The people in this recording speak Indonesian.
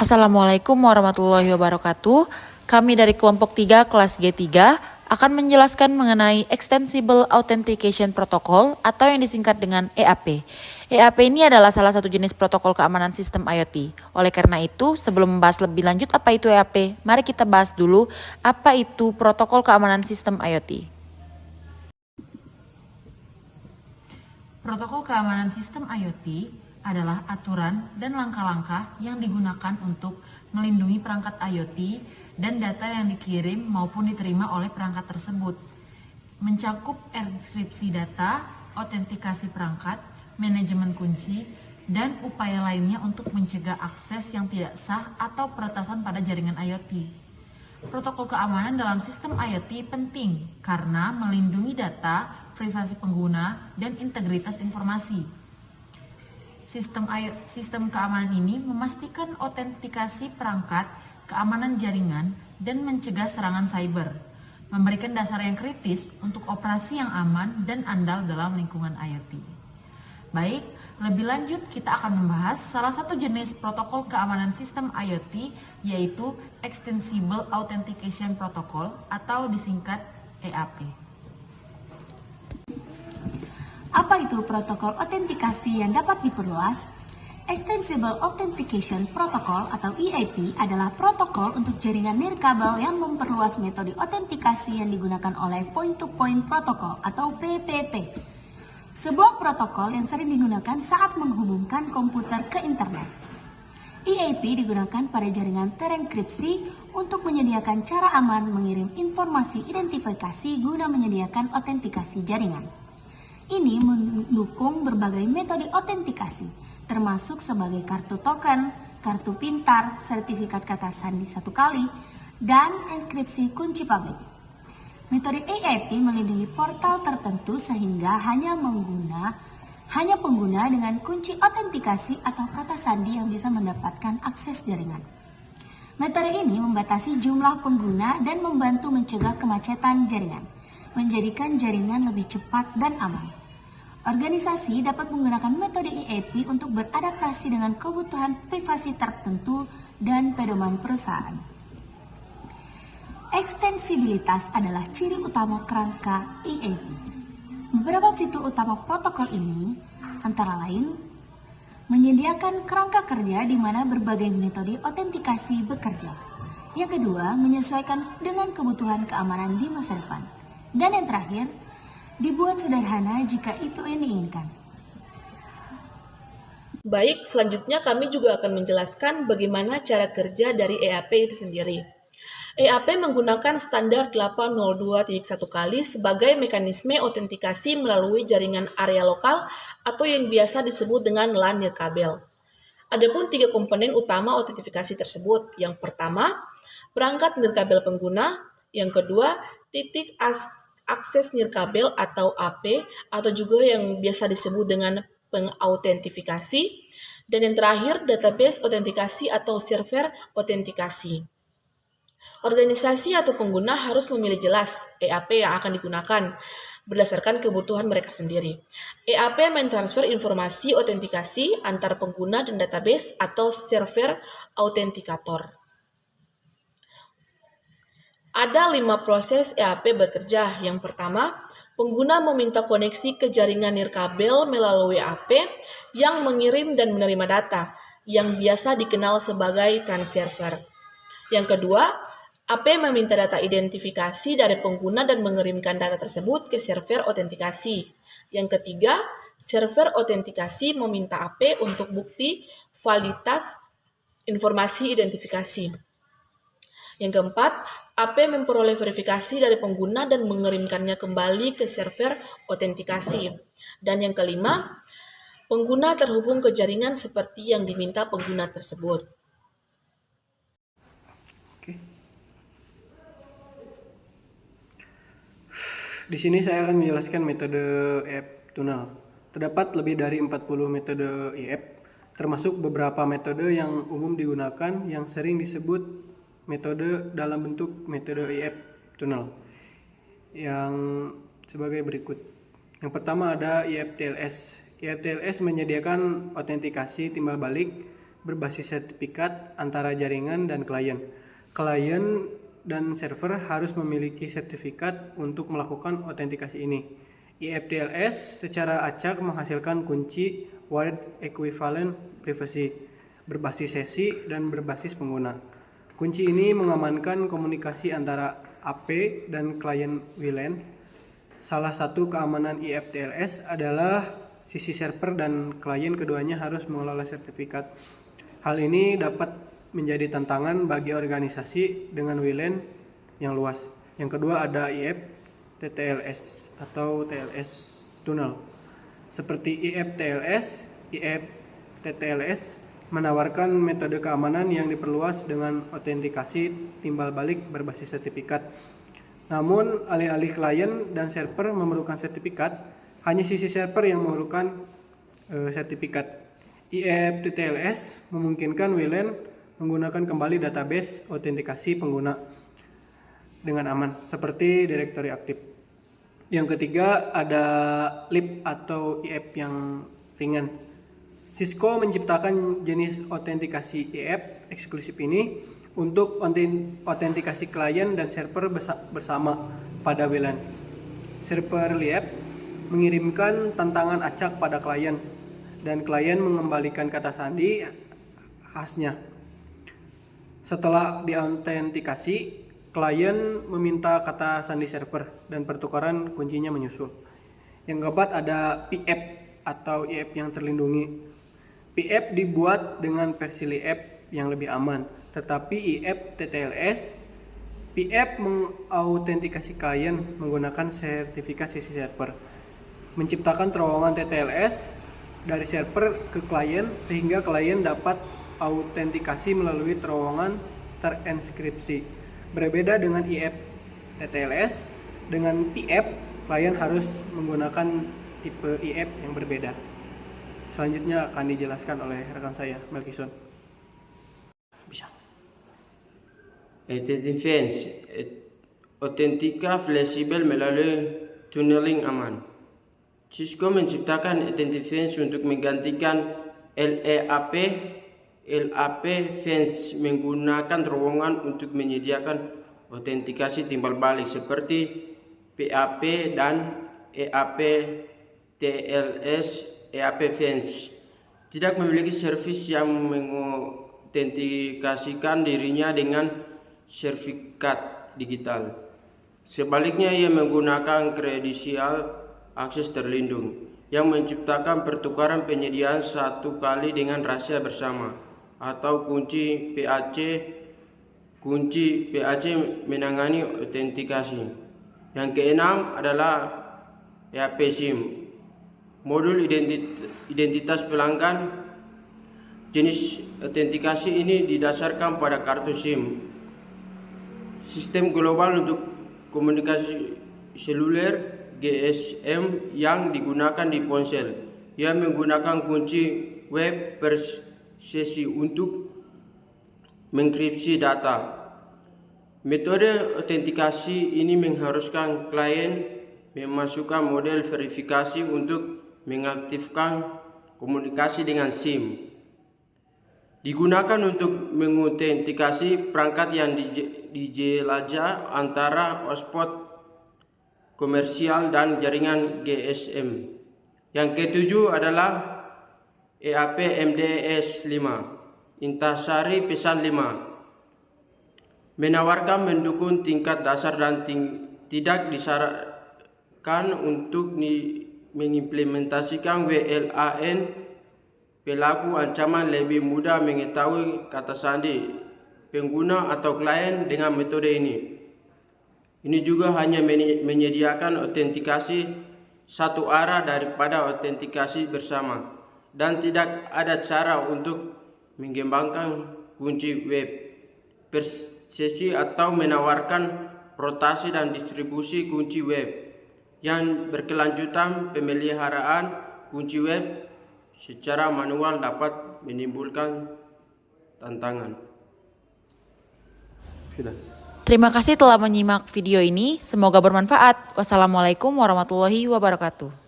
Assalamualaikum warahmatullahi wabarakatuh. Kami dari kelompok 3 kelas G3 akan menjelaskan mengenai Extensible Authentication Protocol atau yang disingkat dengan EAP. EAP ini adalah salah satu jenis protokol keamanan sistem IoT. Oleh karena itu, sebelum membahas lebih lanjut apa itu EAP, mari kita bahas dulu apa itu protokol keamanan sistem IoT. Protokol keamanan sistem IoT adalah aturan dan langkah-langkah yang digunakan untuk melindungi perangkat IoT dan data yang dikirim maupun diterima oleh perangkat tersebut. Mencakup enkripsi data, autentikasi perangkat, manajemen kunci, dan upaya lainnya untuk mencegah akses yang tidak sah atau peretasan pada jaringan IoT. Protokol keamanan dalam sistem IoT penting karena melindungi data, privasi pengguna, dan integritas informasi. Sistem keamanan ini memastikan autentikasi perangkat, keamanan jaringan, dan mencegah serangan cyber, memberikan dasar yang kritis untuk operasi yang aman dan andal dalam lingkungan IoT. Baik, lebih lanjut kita akan membahas salah satu jenis protokol keamanan sistem IoT, yaitu Extensible Authentication Protocol atau disingkat EAP. Apa itu protokol autentikasi yang dapat diperluas? Extensible Authentication Protocol atau EAP adalah protokol untuk jaringan nirkabel yang memperluas metode autentikasi yang digunakan oleh Point-to-Point Protocol atau PPP. Sebuah protokol yang sering digunakan saat menghubungkan komputer ke internet. EAP digunakan pada jaringan terenkripsi untuk menyediakan cara aman mengirim informasi identifikasi guna menyediakan autentikasi jaringan. Ini mendukung berbagai metode autentikasi, termasuk sebagai kartu token, kartu pintar, sertifikat kata sandi 1 kali, dan enkripsi kunci publik. Metode EAP melindungi portal tertentu sehingga hanya pengguna dengan kunci autentikasi atau kata sandi yang bisa mendapatkan akses jaringan. Metode ini membatasi jumlah pengguna dan membantu mencegah kemacetan jaringan, menjadikan jaringan lebih cepat dan aman. Organisasi dapat menggunakan metode EAP untuk beradaptasi dengan kebutuhan privasi tertentu dan pedoman perusahaan. Ekstensibilitas adalah ciri utama kerangka EAP. Beberapa fitur utama protokol ini antara lain menyediakan kerangka kerja di mana berbagai metode autentikasi bekerja. Yang kedua, menyesuaikan dengan kebutuhan keamanan di masa depan. Dan yang terakhir, dibuat sederhana jika itu yang diinginkan. Baik, selanjutnya kami juga akan menjelaskan bagaimana cara kerja dari EAP itu sendiri. EAP menggunakan standar 802.1 kali sebagai mekanisme autentikasi melalui jaringan area lokal atau yang biasa disebut dengan LAN nirkabel. Adapun 3 komponen utama autentifikasi tersebut. Yang pertama, perangkat nirkabel pengguna. Yang kedua, titik akses nirkabel atau AP atau juga yang biasa disebut dengan pengautentifikasi, dan yang terakhir database autentikasi atau server autentikasi. Organisasi atau pengguna harus memilih jelas EAP yang akan digunakan berdasarkan kebutuhan mereka sendiri. EAP mentransfer informasi autentikasi antar pengguna dan database atau server autentikator. Ada 5 proses EAP bekerja. Yang pertama, pengguna meminta koneksi ke jaringan nirkabel melalui EAP yang mengirim dan menerima data, yang biasa dikenal sebagai transerver. Yang kedua, AP meminta data identifikasi dari pengguna dan mengirimkan data tersebut ke server autentikasi. Yang ketiga, server autentikasi meminta AP untuk bukti validitas informasi identifikasi. Yang keempat, AP memperoleh verifikasi dari pengguna dan mengirimkannya kembali ke server autentikasi. Dan yang kelima, pengguna terhubung ke jaringan seperti yang diminta pengguna tersebut. Oke. Di sini saya akan menjelaskan metode EAP tunnel. Terdapat lebih dari 40 metode EAP, termasuk beberapa metode yang umum digunakan yang sering disebut metode dalam bentuk metode EAP tunnel yang sebagai berikut. Yang pertama ada EAP TLS. EAP TLS menyediakan autentikasi timbal balik berbasis sertifikat antara jaringan dan klien. Klien dan server harus memiliki sertifikat untuk melakukan autentikasi ini. IFTLS secara acak menghasilkan kunci Word Equivalent Privacy berbasis sesi dan berbasis pengguna. Kunci ini mengamankan komunikasi antara AP dan klien WLAN. Salah satu keamanan IFTLS adalah sisi server dan klien keduanya harus mengelola sertifikat. Hal ini dapat menjadi tantangan bagi organisasi dengan WLAN yang luas. Yang kedua ada IFTTLS atau TLS tunnel. Seperti IFTLS, IFTTLS menawarkan metode keamanan yang diperluas dengan autentikasi timbal balik berbasis sertifikat. Namun, alih-alih klien dan server memerlukan sertifikat, hanya sisi server yang memerlukan sertifikat. IFTTLS memungkinkan WLAN menggunakan kembali database autentikasi pengguna dengan aman, seperti direktori aktif. Yang ketiga ada LIP atau IF yang ringan. Cisco menciptakan jenis autentikasi IF eksklusif ini untuk autentikasi klien dan server bersama pada WLAN. Server LIP mengirimkan tantangan acak pada klien dan klien mengembalikan kata sandi khasnya. Setelah diautentikasi, klien meminta kata sandi server dan pertukaran kuncinya menyusul. Yang keempat ada PF atau IF yang terlindungi. PF dibuat dengan versi LIF yang lebih aman, tetapi IFTTLS PF mengautentikasi klien menggunakan sertifikat sisi server, menciptakan terowongan TTLS dari server ke klien sehingga klien dapat autentikasi melalui terowongan terenskripsi. Berbeda dengan IFTTLS, dengan PF klien harus menggunakan tipe IF yang berbeda. Selanjutnya akan dijelaskan oleh rekan saya, Melkison. Bisa. Defense, autentika fleksibel melalui tunneling aman. Cisco menciptakan defense untuk menggantikan LAP fence menggunakan terowongan untuk menyediakan autentikasi timbal balik seperti PAP dan EAP TLS. EAP fence tidak memiliki servis yang mengautentikasikan dirinya dengan sertifikat digital. Sebaliknya, ia menggunakan kredensial akses terlindung yang menciptakan pertukaran penyediaan satu kali dengan rahasia bersama atau kunci PAC. Kunci PAC menangani autentikasi. Yang keenam adalah EAP SIM. Modul identitas pelanggan. Jenis autentikasi ini didasarkan pada kartu SIM. Sistem global untuk komunikasi seluler GSM yang digunakan di ponsel. Ia menggunakan kunci web per sesi untuk mengenkripsi data. Metode autentikasi ini mengharuskan klien memasukkan model verifikasi untuk mengaktifkan komunikasi dengan SIM. Digunakan untuk mengautentikasi perangkat yang dijelajah antara hotspot komersial dan jaringan GSM. Yang ketujuh adalah EAP MDS 5, Intasari Pesan 5. Menawarkan mendukung tingkat dasar dan tidak disarankan untuk mengimplementasikan WLAN. Pelaku ancaman lebih mudah mengetahui kata sandi pengguna atau klien dengan metode ini. Ini juga hanya menyediakan autentikasi satu arah daripada autentikasi bersama, dan tidak ada cara untuk mengembangkan kunci web per sesi atau menawarkan rotasi dan distribusi kunci web yang berkelanjutan. Pemeliharaan kunci web secara manual dapat menimbulkan tantangan. Sudah. Terima kasih telah menyimak video ini. Semoga bermanfaat. Wassalamualaikum warahmatullahi wabarakatuh.